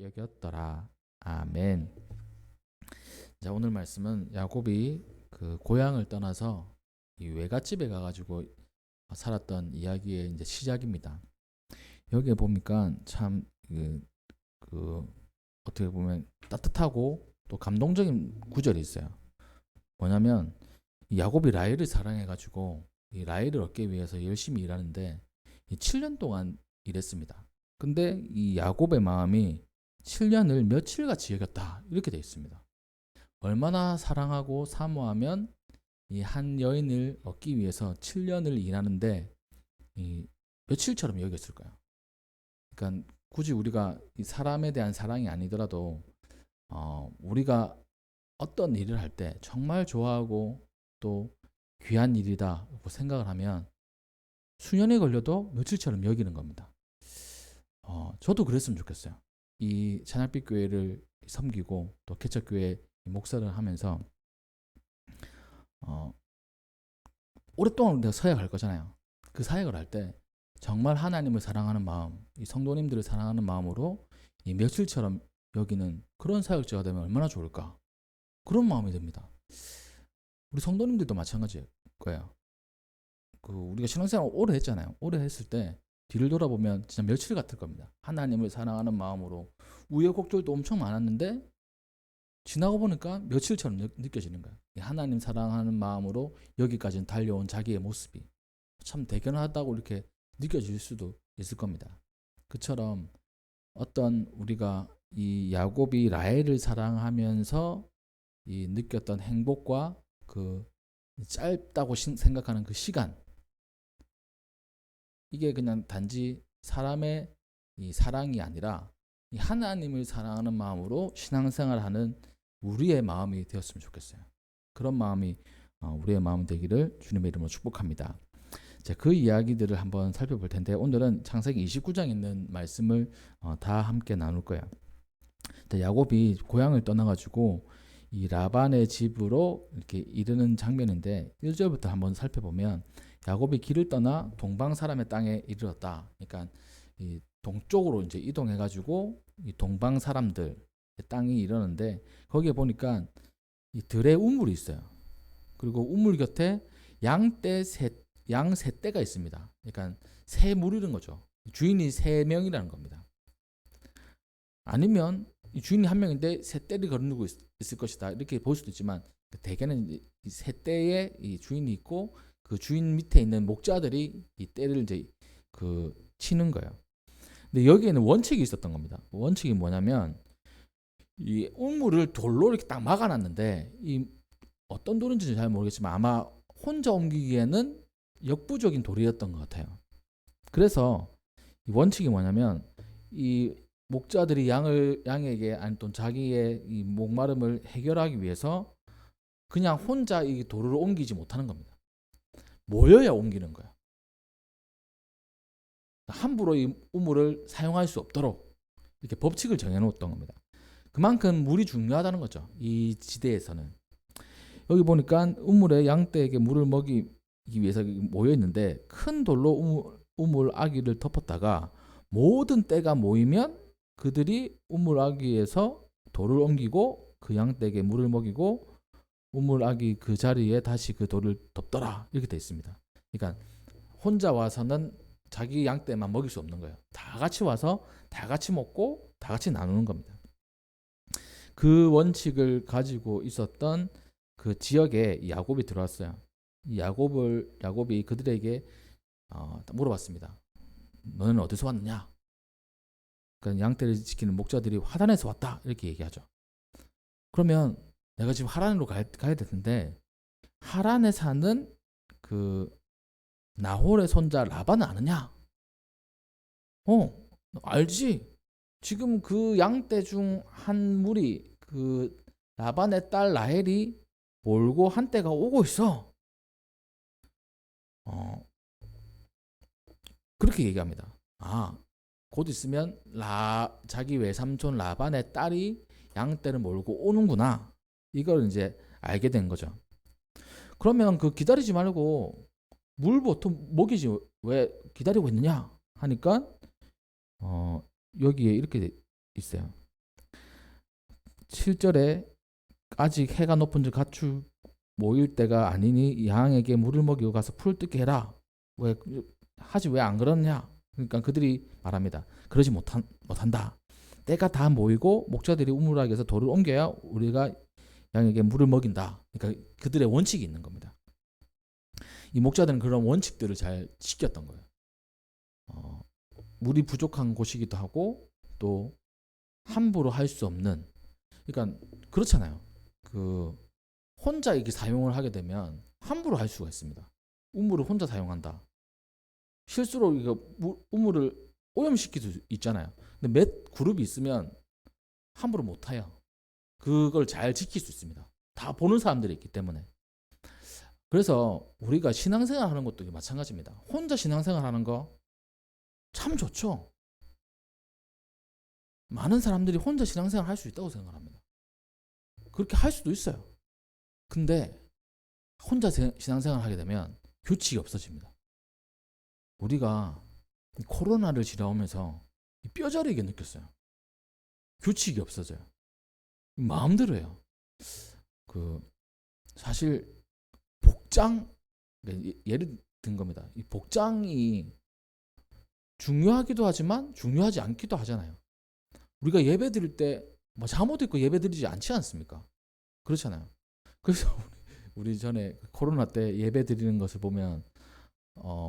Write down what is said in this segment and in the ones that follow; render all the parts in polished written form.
여겼더라. 아멘. 자, 오늘 말씀은 야곱이 그 고향을 떠나서 이 외갓집에 가가지고 살았던 이야기의 이제 시작입니다. 여기에 보니까 참 어떻게 보면 따뜻하고 또 감동적인 구절이 있어요. 뭐냐면 이 야곱이 라헬을 사랑해가지고 이 라헬을 얻기 위해서 열심히 일하는데 이 7년 동안 일했습니다. 근데 이 야곱의 마음이 7년을 며칠같이 여겼다 이렇게 되어 있습니다. 얼마나 사랑하고 사모하면 이 한 여인을 얻기 위해서 7년을 일하는데 이 며칠처럼 여겼을까요? 그러니까 굳이 우리가 이 사람에 대한 사랑이 아니더라도 우리가 어떤 일을 할 때 정말 좋아하고 또 귀한 일이다고 생각을 하면 수년이 걸려도 며칠처럼 여기는 겁니다. 저도 그랬으면 좋겠어요. 이 찬양빛 교회를 섬기고 또 개척교회 목사를 하면서 오랫동안 내가 사역할 거잖아요. 그 사역을 할 때 정말 하나님을 사랑하는 마음, 이 성도님들을 사랑하는 마음으로 이 며칠처럼 여기는 그런 사역자가 되면 얼마나 좋을까? 그런 마음이 듭니다. 우리 성도님들도 마찬가지일 거예요. 우리가 신앙생활 오래 했잖아요. 오래 했을 때 뒤를 돌아보면 진짜 며칠 같을 겁니다. 하나님을 사랑하는 마음으로 우여곡절도 엄청 많았는데 지나고 보니까 며칠처럼 느껴지는 거예요. 하나님 사랑하는 마음으로 여기까지는 달려온 자기의 모습이 참 대견하다고 이렇게 느껴질 수도 있을 겁니다. 그처럼 어떤 우리가 이 야곱이 라헬을 사랑하면서 이 느꼈던 행복과 그 짧다고 생각하는 그 시간, 이게 그냥 단지 사람의 이 사랑이 아니라 이 하나님을 사랑하는 마음으로 신앙생활하는 우리의 마음이 되었으면 좋겠어요. 그런 마음이 우리의 마음 되기를 주님의 이름으로 축복합니다. 자, 그 이야기들을 한번 살펴볼 텐데 오늘은 창세기 29장에 있는 말씀을 다 함께 나눌 거예요. 야곱이 고향을 떠나가지고 이 라반의 집으로 이렇게 이르는 장면인데 1절부터 한번 살펴보면 야곱이 길을 떠나 동방 사람의 땅에 이르렀다. 그러니까 이 동쪽으로 이제 이동해가지고 이 동방 사람들 땅이 이르는데 거기에 보니까 이 들의 우물이 있어요. 그리고 우물 곁에 양 세 떼가 있습니다. 그러니까 새 물이는 거죠. 주인이 3명이라는 겁니다. 아니면 이 주인이 1명인데 새 떼를 거느리고 있을 것이다. 이렇게 볼 수도 있지만 대개는 이 새 떼에 이 주인이 있고 그 주인 밑에 있는 목자들이 이 떼를 이제 치는 거예요. 근데 여기에는 원칙이 있었던 겁니다. 원칙이 뭐냐면 이 우물을 돌로 이렇게 딱 막아놨는데 이 어떤 돌인지는 잘 모르겠지만 아마 혼자 옮기기에는 역부족인 돌이었던 것 같아요. 그래서 이 원칙이 뭐냐면 이 목자들이 양에게 아니 또 자기의 이 목마름을 해결하기 위해서 그냥 혼자 이 돌을 옮기지 못하는 겁니다. 모여야 옮기는 거예요. 함부로 이 우물을 사용할 수 없도록 이렇게 법칙을 정해놓았던 겁니다. 그만큼 물이 중요하다는 거죠. 이 지대에서는. 여기 보니까 우물에 양떼에게 물을 먹이기 위해서 모여 있는데 큰 돌로 우물 아기를 덮었다가 모든 떼가 모이면 그들이 우물 아기에서 돌을 옮기고 그 양떼에게 물을 먹이고 우물 아기 그 자리에 다시 그 돌을 덮더라 이렇게 되어 있습니다. 그러니까 혼자 와서는 자기 양떼만 먹일 수 없는 거예요. 다 같이 와서 다 같이 먹고 다 같이 나누는 겁니다. 그 원칙을 가지고 있었던 그 지역에 야곱이 들어왔어요. 이 야곱이 그들에게 물어봤습니다. 너는 어디서 왔느냐? 그러니까 양떼를 지키는 목자들이 하란에서 왔다 이렇게 얘기하죠. 그러면 내가 지금 하란으로 가야 되는데 하란에 사는 그 나홀의 손자 라반은 아느냐? 알지. 지금 그 양떼 중 한 무리 그 라반의 딸 라헬이 몰고 한 떼가 오고 있어. 그렇게 얘기합니다. 곧 있으면 자기 외삼촌 라반의 딸이 양떼를 몰고 오는구나. 이걸 이제 알게 된 거죠. 그러면 기다리지 말고 물부터 먹이지 왜 기다리고 있느냐 하니까 여기에 이렇게 있어요. 7절에 아직 해가 높은 즉 가축 모일 때가 아니니 양에게 물을 먹이고 가서 풀을 뜯게 해라. 왜 안 그러냐? 그러니까 그들이 말합니다. 그러지 못한다. 때가 다 모이고 목자들이 우물하게서 돌을 옮겨야 우리가 양에게 물을 먹인다. 그러니까 그들의 원칙이 있는 겁니다. 이 목자들은 그런 원칙들을 잘 지켰던 거예요. 물이 부족한 곳이기도 하고 또 함부로 할 수 없는, 그러니까 그렇잖아요. 그 혼자 이렇게 사용을 하게 되면 함부로 할 수가 있습니다. 우물을 혼자 사용한다. 실수로 이거 우물을 오염시킬 수 있잖아요. 근데 몇 그룹이 있으면 함부로 못 해요. 그걸 잘 지킬 수 있습니다. 다 보는 사람들이 있기 때문에. 그래서 우리가 신앙생활 하는 것도 마찬가지입니다. 혼자 신앙생활 하는 거 참 좋죠. 많은 사람들이 혼자 신앙생활 할 수 있다고 생각합니다. 그렇게 할 수도 있어요. 근데 혼자 신앙생활 하게 되면 규칙이 없어집니다. 우리가 코로나를 지나오면서 뼈저리게 느꼈어요. 규칙이 없어져요. 마음대로 해요. 사실 복장, 예를 든 겁니다. 이 복장이 중요하기도 하지만 중요하지 않기도 하잖아요. 우리가 예배 드릴 때 뭐 잠옷 입고 예배 드리지 않지 않습니까? 그렇잖아요. 그래서 우리 전에 코로나 때 예배 드리는 것을 보면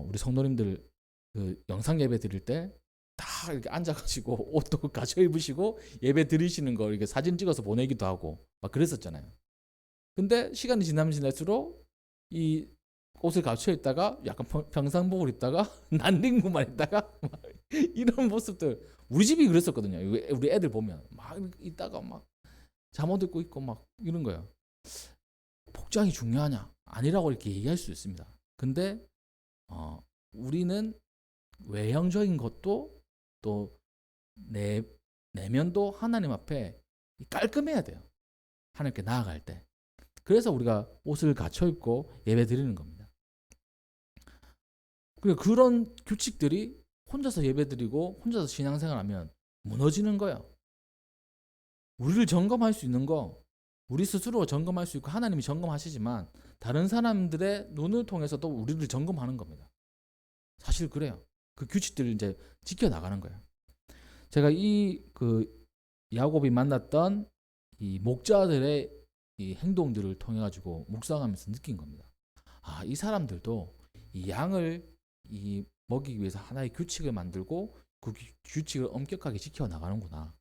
우리 성도님들 그 영상 예배 드릴 때 다 이렇게 앉아가지고 옷도 갖춰 입으시고 예배 드리시는 거 이렇게 사진 찍어서 보내기도 하고 막 그랬었잖아요. 근데 시간이 지나면 지날수록 이 옷을 갖춰 입다가 약간 평상복을 입다가 난닝구만 입다가 막 이런 모습들, 우리 집이 그랬었거든요. 우리 애들 보면 막 있다가 막 잠옷 입고 있고 막 이런 거예요. 복장이 중요하냐? 아니라고 이렇게 얘기할 수 있습니다. 근데 우리는 외형적인 것도 또 내면도 하나님 앞에 깔끔해야 돼요. 하나님께 나아갈 때. 그래서 우리가 옷을 갖춰 입고 예배 드리는 겁니다. 그리고 그런 규칙들이 혼자서 예배 드리고 혼자서 신앙생활하면 무너지는 거예요. 우리를 점검할 수 있는 거 우리 스스로 점검할 수 있고 하나님이 점검하시지만 다른 사람들의 눈을 통해서도 우리를 점검하는 겁니다. 사실 그래요. 그 규칙들을 이제 지켜나가는 거예요. 제가 야곱이 만났던 이 목자들의 이 행동들을 통해 가지고 묵상하면서 느낀 겁니다. 이 사람들도 이 양을 먹이기 위해서 하나의 규칙을 만들고 그 규칙을 엄격하게 지켜나가는구나.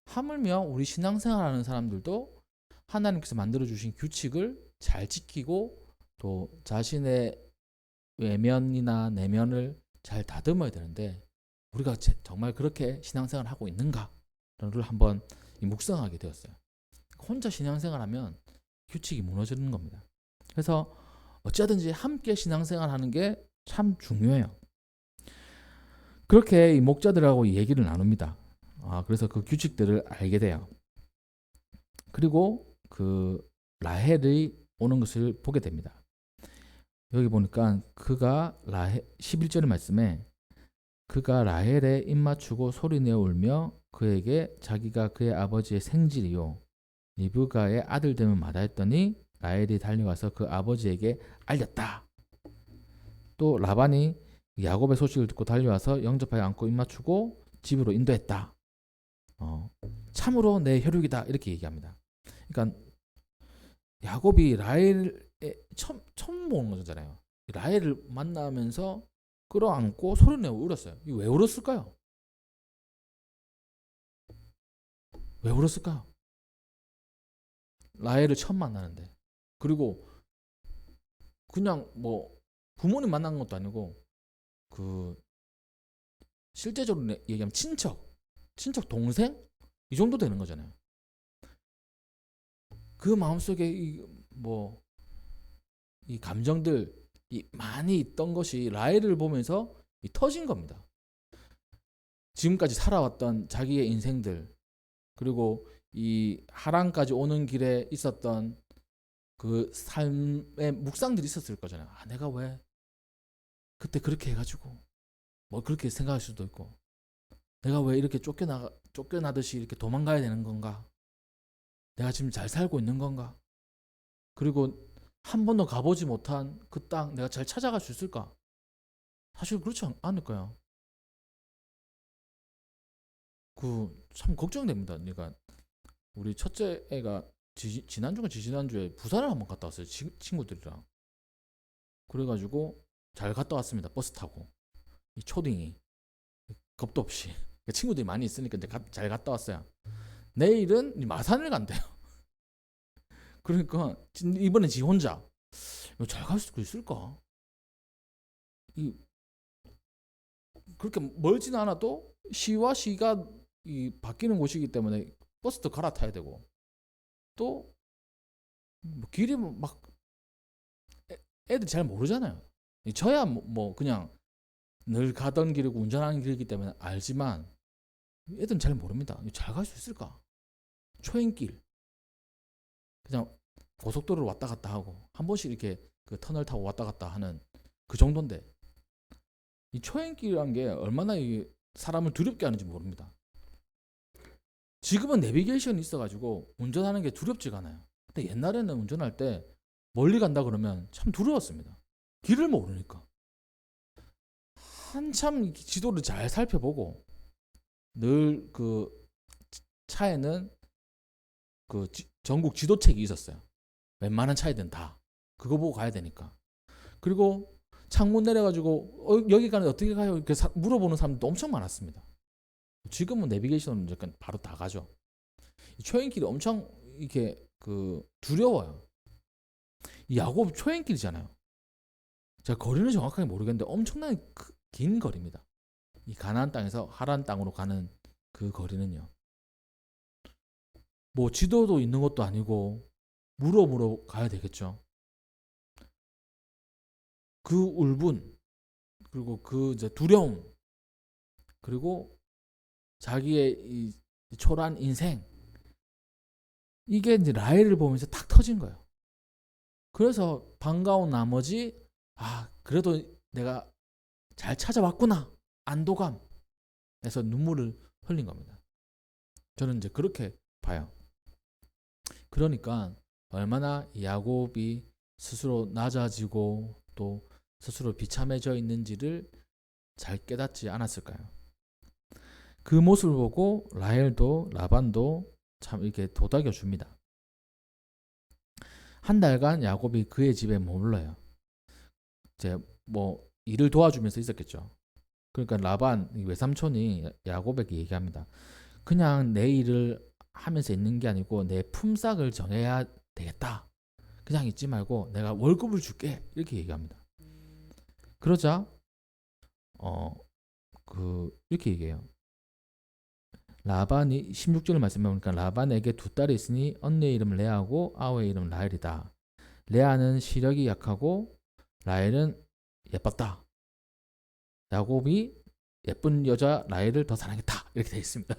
하물며 우리 신앙생활하는 사람들도 하나님께서 만들어주신 규칙을 잘 지키고 또 자신의 외면이나 내면을 잘 다듬어야 되는데 우리가 정말 그렇게 신앙생활을 하고 있는가를 한번 묵상하게 되었어요. 혼자 신앙생활하면 규칙이 무너지는 겁니다. 그래서 어찌하든지 함께 신앙생활하는 게 참 중요해요. 그렇게 이 목자들하고 얘기를 나눕니다. 그래서 그 규칙들을 알게 돼요. 그리고 그 라헬이 오는 것을 보게 됩니다. 여기 보니까 그가 11절의 말씀에 그가 라헬에 입맞추고 소리내어 울며 그에게 자기가 그의 아버지의 생질이요 리브가의 아들됨을 마다했더니 라헬이 달려와서 그 아버지에게 알렸다. 또 라반이 야곱의 소식을 듣고 달려와서 영접하여 안고 입맞추고 집으로 인도했다. 참으로 내 혈육이다 이렇게 얘기합니다. 그러니까 야곱이 라헬에 처음 보는 거잖아요. 라헬을 만나면서 끌어안고 소리내어 울었어요. 이거 왜 울었을까요? 왜 울었을까요? 라헬을 처음 만나는데, 그리고 그냥 뭐 부모님 만난 것도 아니고 실제적으로 얘기하면 친척 동생 이 정도 되는 거잖아요. 그 마음속에 이 감정들 많이 있던 것이 라헬을 보면서 터진 겁니다. 지금까지 살아왔던 자기의 인생들, 그리고 이 하란까지 오는 길에 있었던 그 삶의 묵상들이 있었을 거잖아요. 내가 왜 그때 그렇게 해가지고 그렇게 생각할 수도 있고, 내가 왜 이렇게 쫓겨나듯이 이렇게 도망가야 되는 건가? 내가 지금 잘 살고 있는 건가? 그리고 한 번도 가보지 못한 그 땅 내가 잘 찾아갈 수 있을까? 사실 그렇지 않을 거야. 그 참 걱정됩니다. 그러니까 우리 첫째 애가 지난주가 지지난주에 부산을 한번 갔다 왔어요. 친구들이랑. 그래가지고 잘 갔다 왔습니다. 버스 타고. 이 초딩이 겁도 없이 친구들이 많이 있으니까 이제 잘 갔다 왔어요. 내일은 마산을 간대요. 그러니까 이번엔 지 혼자 잘 갈 수 있을까? 이 그렇게 멀지는 않아도 시와 시가 바뀌는 곳이기 때문에 버스도 갈아타야 되고 또 뭐 길이 막 애들이 잘 모르잖아요. 저야 뭐 그냥 늘 가던 길이고 운전하는 길이기 때문에 알지만 애들은 잘 모릅니다. 잘 갈 수 있을까? 초행길 그냥 고속도로를 왔다 갔다 하고 한 번씩 이렇게 그 터널 타고 왔다 갔다 하는 그 정도인데 이 초행길이란 게 얼마나 이 사람을 두렵게 하는지 모릅니다. 지금은 내비게이션이 있어가지고 운전하는 게 두렵지가 않아요. 근데 옛날에는 운전할 때 멀리 간다 그러면 참 두려웠습니다. 길을 모르니까. 한참 지도를 잘 살펴보고 늘 그 차에는 그 전국 지도책이 있었어요. 웬만한 차이든 다 그거 보고 가야 되니까. 그리고 창문 내려가지고 여기 가는데 어떻게 가요? 이렇게 물어보는 사람도 엄청 많았습니다. 지금은 내비게이션은 약간 바로 다 가죠. 초행길이 엄청 이렇게 그 두려워요. 이 야곱 초행길이잖아요. 제가 거리는 정확하게 모르겠는데 엄청나게 긴 거리입니다. 이 가나안 땅에서 하란 땅으로 가는 그 거리는요. 뭐 지도도 있는 것도 아니고 물어 가야 되겠죠. 그 울분 그리고 그 이제 두려움 그리고 자기의 이 초라한 인생 이게 이제 라헬을 보면서 탁 터진 거예요. 그래서 반가운 나머지 그래도 내가 잘 찾아왔구나 안도감에서 눈물을 흘린 겁니다. 저는 이제 그렇게 봐요. 그러니까 얼마나 야곱이 스스로 낮아지고 또 스스로 비참해져 있는지를 잘 깨닫지 않았을까요? 그 모습을 보고 라헬도 라반도 참 이렇게 도닥여 줍니다. 한 달간 야곱이 그의 집에 머물러요. 이제 뭐 일을 도와주면서 있었겠죠. 그러니까 라반 외삼촌이 야곱에게 얘기합니다. 그냥 내 일을 하면서 있는 게 아니고 내 품삯을 정해야 되겠다. 그냥 있지 말고 내가 월급을 줄게. 이렇게 얘기합니다. 그러자 이렇게 얘기해요. 라반이 16절 말씀해 보니까 라반에게 두 딸이 있으니 언니의 이름은 레아고 아우의 이름은 라헬이다. 레아는 시력이 약하고 라헬은 예뻤다. 야곱이 예쁜 여자 라헬을 더 사랑했다. 이렇게 되어 있습니다.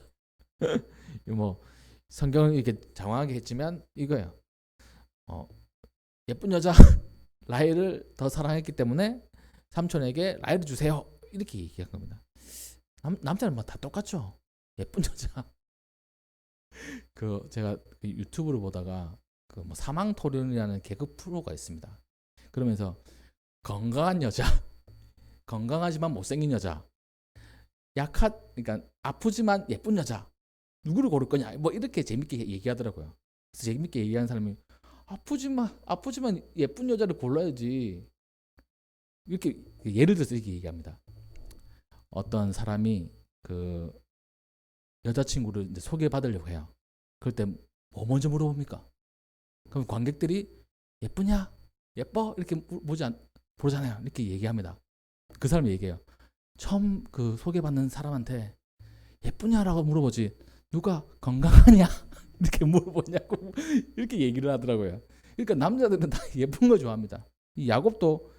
뭐 성경은 이렇게 장황하게 했지만 이거예요. 예쁜 여자 라헬을 더 사랑했기 때문에 삼촌에게 라헬을 주세요. 이렇게 얘기한 겁니다. 남자는 뭐 다 똑같죠. 예쁜 여자. 제가 유튜브를 보다가 뭐 사망토론이라는 개그 프로가 있습니다. 그러면서 건강한 여자, 건강하지만 못생긴 여자, 그러니까 아프지만 예쁜 여자, 누구를 고를 거냐? 뭐 이렇게 재밌게 얘기하더라고요. 그래서 재밌게 얘기하는 사람이 아프지만 예쁜 여자를 골라야지. 이렇게 예를 들어서 이렇게 얘기합니다. 어떤 사람이 그 여자친구를 이제 소개받으려고 해요. 그럴 때 뭐 먼저 물어봅니까? 그럼 관객들이 예쁘냐? 예뻐? 이렇게 보잖아요. 이렇게 얘기합니다. 그 사람이 얘기해요. 처음 그 소개받는 사람한테 예쁘냐라고 물어보지 누가 건강하냐? 이렇게 물어보냐고 이렇게 얘기를 하더라고요. 그러니까 남자들은 다 예쁜 거 좋아합니다. 이 야곱도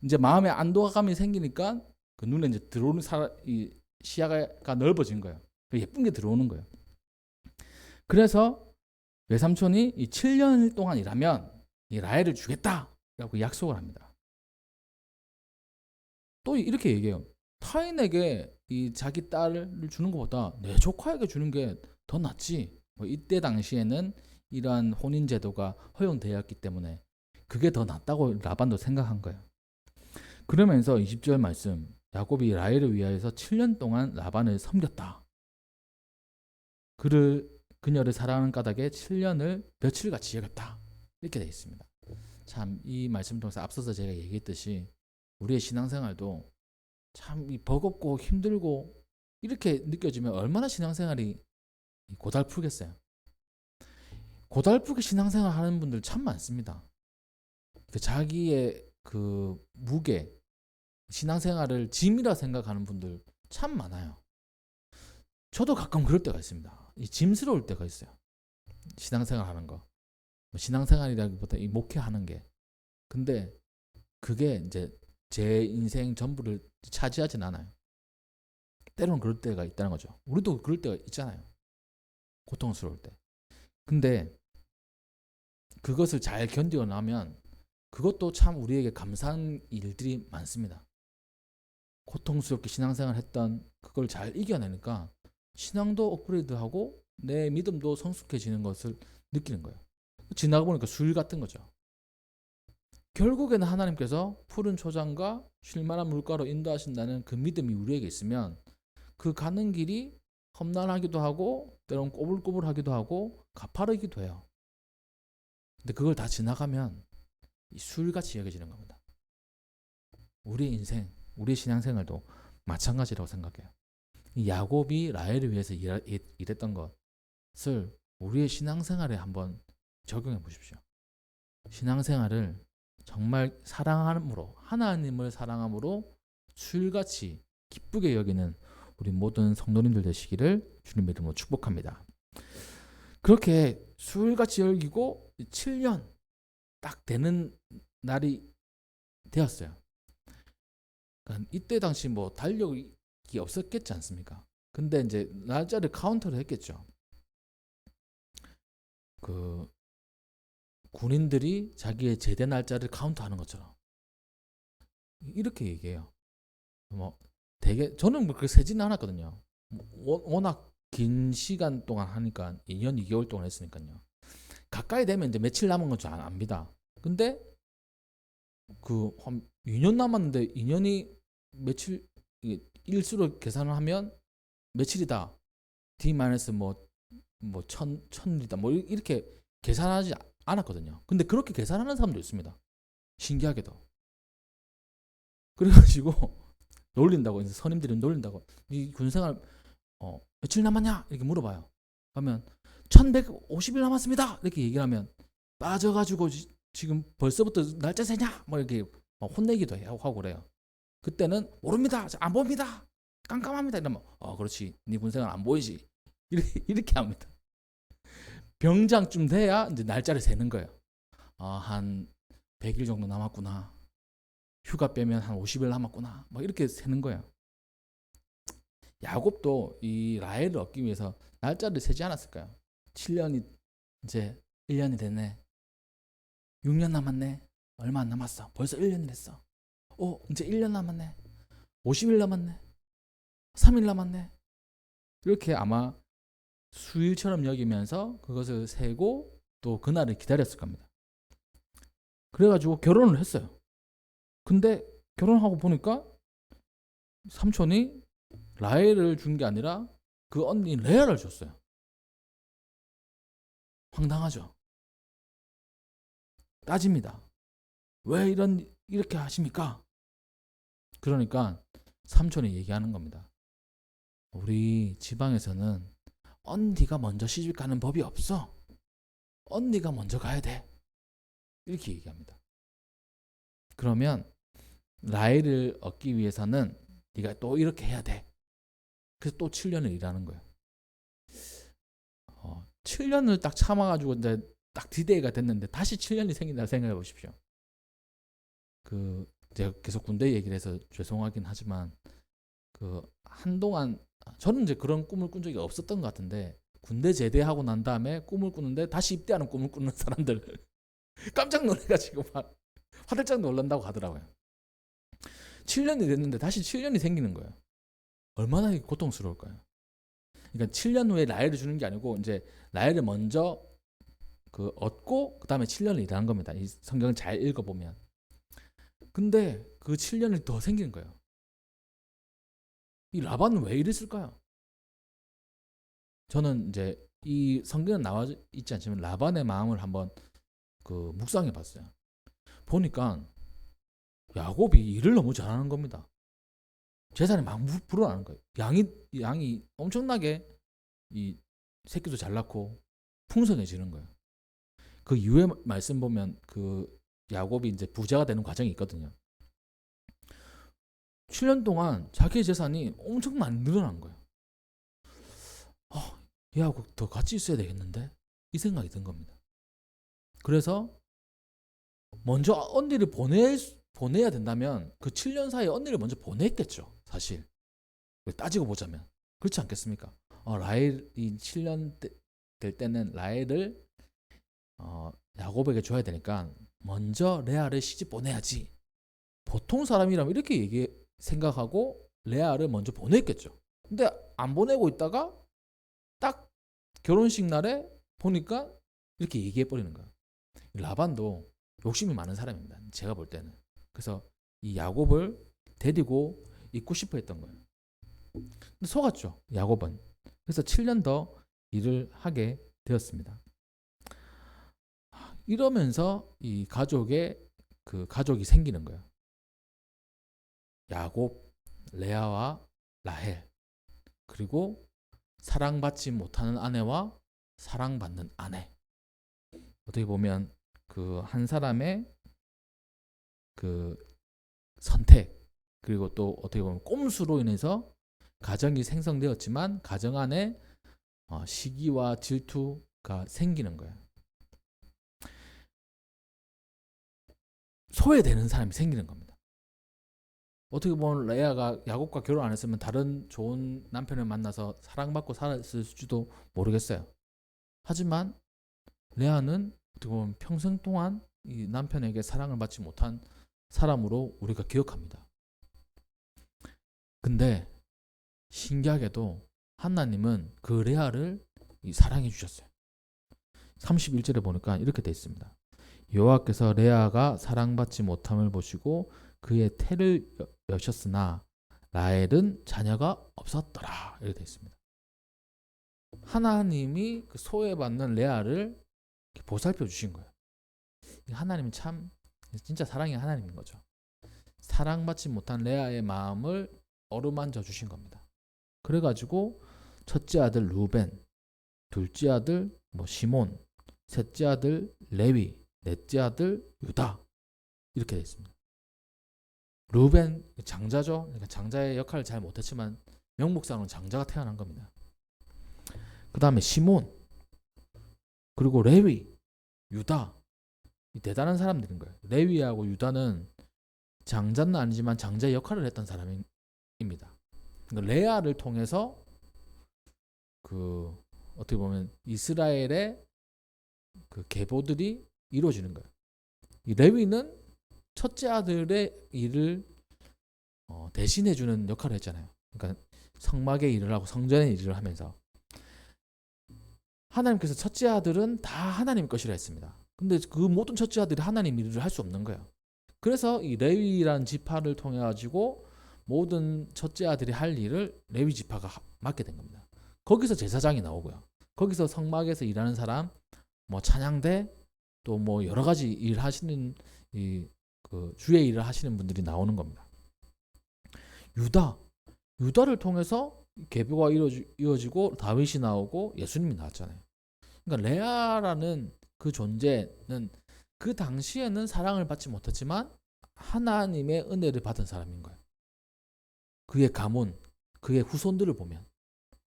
이제 마음에 안도감이 생기니까 그 눈에 이제 들어오는 이 시야가 넓어진 거예요. 예쁜 게 들어오는 거예요. 그래서 외삼촌이 이 7년 동안 일하면 이 라헬을 주겠다라고 약속을 합니다. 또 이렇게 얘기해요. 타인에게 이 자기 딸을 주는 것보다 내 조카에게 주는 게 더 낫지. 뭐 이때 당시에는 이러한 혼인 제도가 허용되었기 때문에 그게 더 낫다고 라반도 생각한 거예요. 그러면서 20절 말씀, 야곱이 라헬을 위하여서 7년 동안 라반을 섬겼다. 그녀를 사랑하는 까닭에 7년을 며칠같이 여겼다. 이렇게 되어 있습니다. 참 이 말씀 통해서 앞서서 제가 얘기했듯이 우리의 신앙생활도 참 버겁고 힘들고 이렇게 느껴지면 얼마나 신앙생활이 고달프겠어요. 고달프게 신앙생활 하는 분들 참 많습니다. 자기의 그 무게, 신앙생활을 짐이라 생각하는 분들 참 많아요. 저도 가끔 그럴 때가 있습니다. 짐스러울 때가 있어요. 신앙생활 하는 거. 신앙생활이라기보다 이 목회하는 게. 근데 그게 이제 제 인생 전부를 차지하진 않아요. 때로는 그럴 때가 있다는 거죠. 우리도 그럴 때가 있잖아요. 고통스러울 때. 근데 그것을 잘 견디고 나면 그것도 참 우리에게 감사한 일들이 많습니다. 고통스럽게 신앙생활 했던 그걸 잘 이겨내니까 신앙도 업그레이드하고 내 믿음도 성숙해지는 것을 느끼는 거예요. 지나가 보니까 술 같은 거죠. 결국에는 하나님께서 푸른 초장과 쉴만한 물가로 인도하신다는 그 믿음이 우리에게 있으면 그 가는 길이 험난하기도 하고 때론 꼬불꼬불하기도 하고 가파르기도 해요. 근데 그걸 다 지나가면 이 술같이 여겨지는 겁니다. 우리 인생, 우리 신앙생활도 마찬가지라고 생각해요. 이 야곱이 라헬을 위해서 일했던 것을 우리의 신앙생활에 한번 적용해 보십시오. 신앙생활을 정말 사랑함으로, 하나님을 사랑함으로 술같이 기쁘게 여기는 우리 모든 성도님들 되시기를 주님의 이름으로 축복합니다. 그렇게 술같이 여기고 7년 딱 되는 날이 되었어요. 그러니까 이때 당시 뭐 달력이 없었겠지 않습니까? 근데 이제 날짜를 카운터를 했겠죠. 그 군인들이 자기의 제대 날짜를 카운트하는 것처럼 이렇게 얘기해요. 뭐 되게 저는 그렇게 세지는 않았거든요. 워낙 긴 시간 동안 하니까 2년 2개월 동안 했으니까요. 가까이 되면 이제 며칠 남은 건 잘 압니다. 근데 그 한 2년 남았는데 2년이 며칠 일수로 계산을 하면 며칠이다. D 뭐 천일이다. 뭐 이렇게 계산하지 않았거든요. 근데 그렇게 계산하는 사람도 있습니다. 신기하게도. 그래가지고 놀린다고 이제 선임들이 놀린다고 이 군생활 며칠 남았냐 이렇게 물어봐요. 그러면 1150일 남았습니다. 이렇게 얘기를 하면 빠져가지고 지금 벌써부터 날짜 세냐 뭐 이렇게 혼내기도 하고 그래요. 그때는 모릅니다. 안 봅니다. 깜깜합니다. 이러면 그렇지. 네 군생활 안 보이지. 이렇게 합니다. 병장쯤 돼야 이제 날짜를 세는 거예요. 한 100일 정도 남았구나. 휴가 빼면 한 50일 남았구나. 뭐 이렇게 세는 거예요. 야곱도 이 라헬을 얻기 위해서 날짜를 세지 않았을까요? 7년이 이제 1년이 됐네. 6년 남았네. 얼마 안 남았어. 벌써 1년이 됐어. 이제 1년 남았네. 50일 남았네. 3일 남았네. 이렇게 아마 수일처럼 여기면서 그것을 세고 또 그날을 기다렸을 겁니다. 그래가지고 결혼을 했어요. 근데 결혼하고 보니까 삼촌이 라헬을 준 게 아니라 그 언니 레아를 줬어요. 황당하죠. 따집니다. 왜 이렇게 하십니까? 그러니까 삼촌이 얘기하는 겁니다. 우리 지방에서는 언니가 먼저 시집 가는 법이 없어. 언니가 먼저 가야 돼. 이렇게 얘기합니다. 그러면 라헬을 얻기 위해서는 네가 또 이렇게 해야 돼. 그래서 또 7년을 일하는 거예요. 7년을 딱 참아가지고 이제 딱 디데이가 됐는데 다시 7년이 생긴다 생각해 보십시오. 제가 계속 군대 얘기를 해서 죄송하긴 하지만 한동안 저는 이제 그런 꿈을 꾼 적이 없었던 것 같은데 군대 제대하고 난 다음에 꿈을 꾸는데 다시 입대하는 꿈을 꾸는 사람들 깜짝 놀래가지고 막 화들짝 놀란다고 하더라고요. 7년이 됐는데 다시 7년이 생기는 거예요. 얼마나 고통스러울까요? 그러니까 7년 후에 라헬을 주는 게 아니고 이제 라헬을 먼저 그 얻고 그다음에 7년을 일하는 겁니다. 이 성경을 잘 읽어보면. 근데 그 7년이 더 생기는 거예요. 이 라반은 왜 이랬을까요? 저는 이제 이 성경에 나와 있지 않지만 라반의 마음을 한번 그 묵상해 봤어요. 보니까 야곱이 일을 너무 잘하는 겁니다. 재산이 막 불어나는 거예요. 양이 엄청나게 이 새끼도 잘 낳고 풍성해지는 거예요. 그 이후에 말씀 보면 그 야곱이 이제 부자가 되는 과정이 있거든요. 7년 동안 자기의 재산이 엄청 많이 늘어난 거예요. 얘하고 더 같이 있어야 되겠는데? 이 생각이 든 겁니다. 그래서 먼저 언니를 보내야 된다면 그 7년 사이에 언니를 먼저 보냈겠죠. 사실 따지고 보자면 그렇지 않겠습니까? 라헬이 7년 될 때는 라헬을 야곱에게 줘야 되니까 먼저 레아를 시집 보내야지. 보통 사람이라면 이렇게 생각하고 레아를 먼저 보냈겠죠. 근데 안 보내고 있다가 딱 결혼식 날에 보니까 이렇게 얘기해 버리는 거야. 라반도 욕심이 많은 사람입니다. 제가 볼 때는. 그래서 이 야곱을 데리고 있고 싶어 했던 거예요. 근데 속았죠. 야곱은. 그래서 7년 더 일을 하게 되었습니다. 이러면서 이 가족이 생기는 거예요. 야곱, 레아와 라헬, 그리고 사랑받지 못하는 아내와 사랑받는 아내. 어떻게 보면 그 한 사람의 그 선택, 그리고 또 어떻게 보면 꼼수로 인해서 가정이 생성되었지만 가정 안에 시기와 질투가 생기는 거예요. 소외되는 사람이 생기는 겁니다. 어떻게 보면 레아가 야곱과 결혼 안 했으면 다른 좋은 남편을 만나서 사랑받고 살았을지도 모르겠어요. 하지만 레아는 어떻게 보면 평생 동안 이 남편에게 사랑을 받지 못한 사람으로 우리가 기억합니다. 근데 신기하게도 하나님은 그 레아를 사랑해 주셨어요. 31절에 보니까 이렇게 되어 있습니다. 여호와께서 레아가 사랑받지 못함을 보시고 그의 태를 여셨으나 라헬은 자녀가 없었더라. 이렇게 되어 있습니다. 하나님이 그 소외받는 레아를 보살펴 주신 거예요. 하나님은 참 진짜 사랑의 하나님인 거죠. 사랑받지 못한 레아의 마음을 어루만져 주신 겁니다. 그래가지고 첫째 아들 루벤, 둘째 아들 시몬, 셋째 아들 레위, 넷째 아들 유다 이렇게 되어 있습니다. 루벤 장자죠. 그러니까 장자의 역할을 잘 못했지만 명목상으로 장자가 태어난 겁니다. 그 다음에 시몬, 그리고 레위, 유다, 이 대단한 사람들인 거예요. 레위하고 유다는 장자는 아니지만 장자의 역할을 했던 사람입니다. 그러니까 레아를 통해서 그 어떻게 보면 이스라엘의 그 계보들이 이루어지는 거예요. 이 레위는 첫째 아들의 일을 대신해주는 역할을 했잖아요. 그러니까 성막의 일을 하고 성전의 일을 하면서 하나님께서 첫째 아들은 다 하나님 것이라 했습니다. 근데 그 모든 첫째 아들이 하나님 일을 할 수 없는 거예요. 그래서 이 레위라는 지파를 통해 가지고 모든 첫째 아들이 할 일을 레위 지파가 맡게 된 겁니다. 거기서 제사장이 나오고요. 거기서 성막에서 일하는 사람, 찬양대, 또 여러 가지 일 하시는 그 주의 일을 하시는 분들이 나오는 겁니다. 유다를 통해서 계보가 이루어지고 다윗이 나오고 예수님이 나왔잖아요. 그러니까 레아라는 그 존재는 그 당시에는 사랑을 받지 못했지만 하나님의 은혜를 받은 사람인 거예요. 그의 가문, 그의 후손들을 보면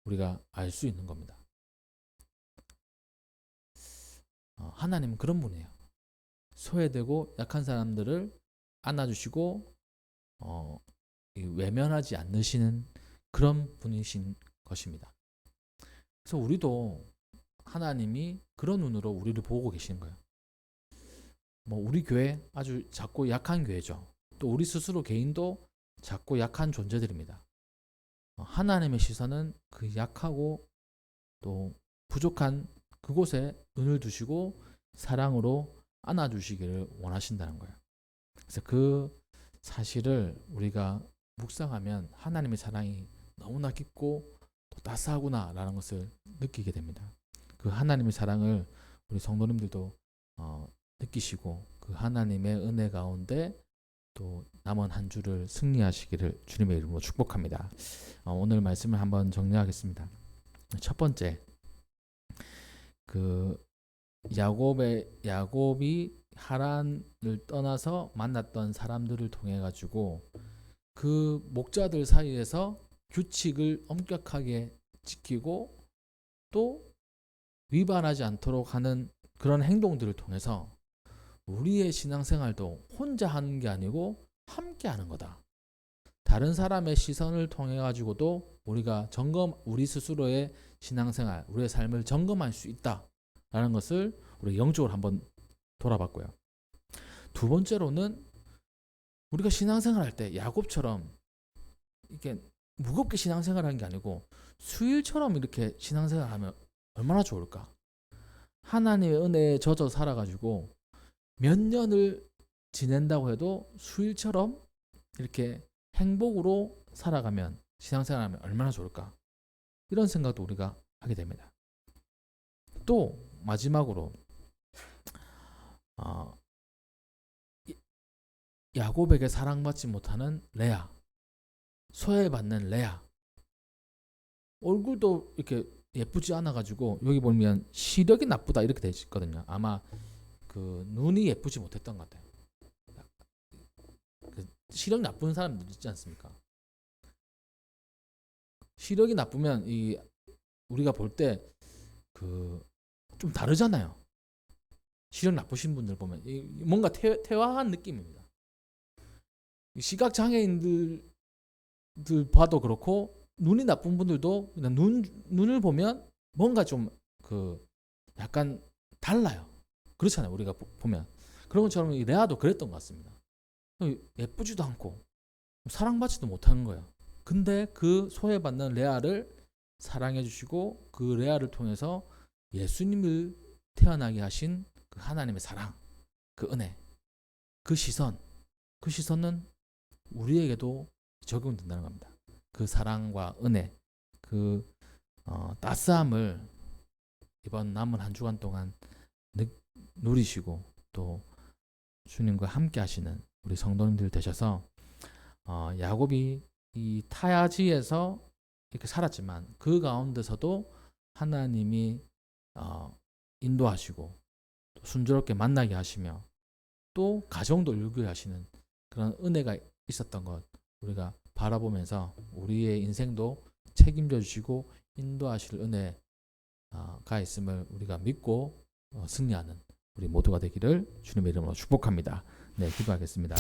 우리가 알 수 있는 겁니다. 하나님은 그런 분이에요. 소외되고 약한 사람들을 안아주시고 외면하지 않으시는 그런 분이신 것입니다. 그래서 우리도 하나님이 그런 눈으로 우리를 보고 계시는 거예요. 우리 교회 아주 작고 약한 교회죠. 또 우리 스스로 개인도 작고 약한 존재들입니다. 하나님의 시선은 그 약하고 또 부족한 그곳에 눈을 두시고 사랑으로 안아주시기를 원하신다는 거예요. 그래서 그 사실을 우리가 묵상하면 하나님의 사랑이 너무나 깊고 또 따스하구나라는 것을 느끼게 됩니다. 그 하나님의 사랑을 우리 성도님들도 느끼시고 그 하나님의 은혜 가운데 또 남은 한 주를 승리하시기를 주님의 이름으로 축복합니다. 오늘 말씀을 한번 정리하겠습니다. 첫 번째, 그 야곱이 하란을 떠나서 만났던 사람들을 통해 가지고 그 목자들 사이에서 규칙을 엄격하게 지키고 또 위반하지 않도록 하는 그런 행동들을 통해서 우리의 신앙생활도 혼자 하는 게 아니고 함께 하는 거다. 다른 사람의 시선을 통해 가지고도 우리가 우리 스스로의 신앙생활, 우리의 삶을 점검할 수 있다라는 것을 우리 영적으로 한번 돌아봤고요. 두 번째로는 우리가 신앙생활 할 때 야곱처럼 이렇게 무겁게 신앙생활하는 게 아니고 수일처럼 이렇게 신앙생활하면 얼마나 좋을까? 하나님의 은혜에 젖어 살아가지고 몇 년을 지낸다고 해도 수일처럼 이렇게 행복으로 살아가면 신앙생활하면 얼마나 좋을까? 이런 생각도 우리가 하게 됩니다. 또 마지막으로 야곱에게 사랑받지 못하는 레아, 소외받는 레아, 얼굴도 이렇게 예쁘지 않아가지고 여기 보면 시력이 나쁘다 이렇게 돼 있거든요. 아마 그 눈이 예쁘지 못했던 것 같아요. 그 시력 나쁜 사람들 있지 않습니까? 시력이 나쁘면 우리가 볼 때 그 좀 다르잖아요. 시력 나쁘신 분들 보면 뭔가 퇴화한 느낌입니다. 시각 장애인들 봐도 그렇고 눈이 나쁜 분들도 그냥 눈을 보면 뭔가 좀 그 약간 달라요. 그렇잖아요. 우리가 보면 그런 것처럼 이 레아도 그랬던 것 같습니다. 예쁘지도 않고 사랑받지도 못하는 거예요. 근데 그 소외받는 레아를 사랑해 주시고 그 레아를 통해서 예수님을 태어나게 하신 그 하나님의 사랑, 그 은혜, 그 시선은 우리에게도 적용된다는 겁니다. 그 사랑과 은혜, 그 따스함을 이번 남은 한 주간 동안 누리시고 또 주님과 함께 하시는 우리 성도님들 되셔서 야곱이 이 타야지에서 이렇게 살았지만 그 가운데서도 하나님이 인도하시고 또 순조롭게 만나게 하시며 또 가정도 일구게 하시는 그런 은혜가 있었던 것 우리가 바라보면서 우리의 인생도 책임져 주시고 인도하실 은혜가 있음을 우리가 믿고 승리하는 우리 모두가 되기를 주님의 이름으로 축복합니다. 네, 기도하겠습니다.